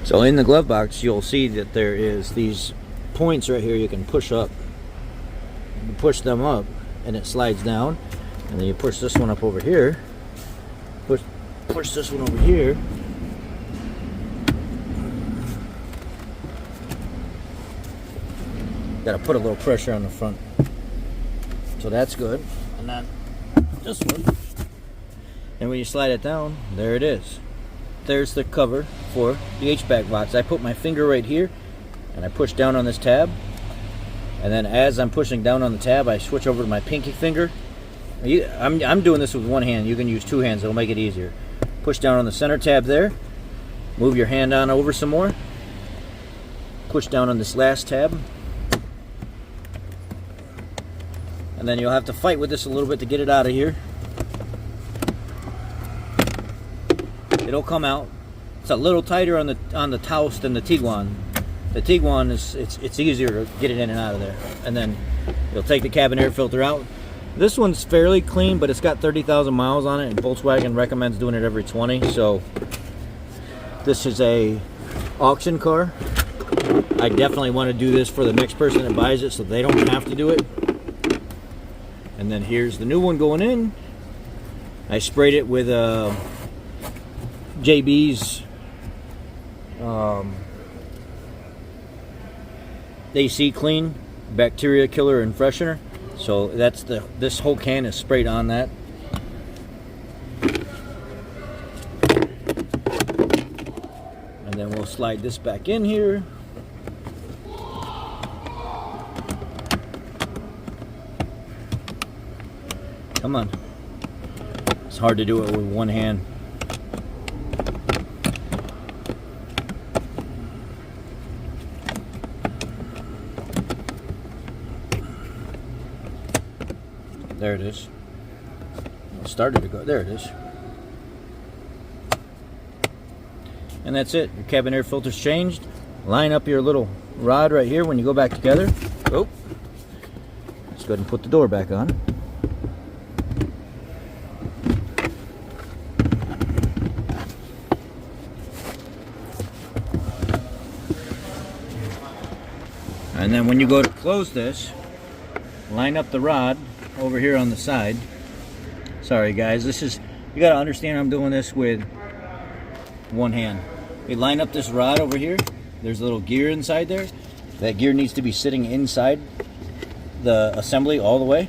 So in the glove box, you'll see that there is these points right here you can push up. You push them up and it slides down, and then you push this one up over here, push this one over here, got to put a little pressure on the front, so that's good. And then this one, and when you slide it down, there it is. There's the cover for the HVAC box. I put my finger right here and I push down on this tab, and then as I'm pushing down on the tab, I switch over to my pinky finger. I'm doing this with one hand. You can use two hands, it'll make it easier. Push down on the center tab there, move your hand on over some more, push down on this last tab, and then you'll have to fight with this a little bit to get it out of here. It'll come out. It's a little tighter on the Taos than the Tiguan. The Tiguan it's easier to get it in and out of there. And then you'll take the cabin air filter out. This one's fairly clean, but it's got 30,000 miles on it, and Volkswagen recommends doing it every 20. So this is a auction car. I definitely want to do this for the next person that buys it, so they don't have to do it. And then here's the new one going in. I sprayed it with JB's AC Clean bacteria killer and freshener. So that's this whole can is sprayed on that. And then we'll slide this back in here. Come on. It's hard to do it with one hand. There it is. It started to go. There it is. And that's it. Your cabin air filter's changed. Line up your little rod right here when you go back together. Oh. Let's go ahead and put the door back on. And then when you go to close this, line up the rod over here on the side. Sorry guys, this is, you gotta understand I'm doing this with one hand. You line up this rod over here. There's a little gear inside there. That gear needs to be sitting inside the assembly all the way.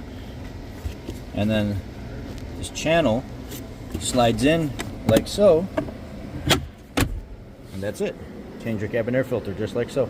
And then this channel slides in like so. And that's it. Change your cabin air filter just like so.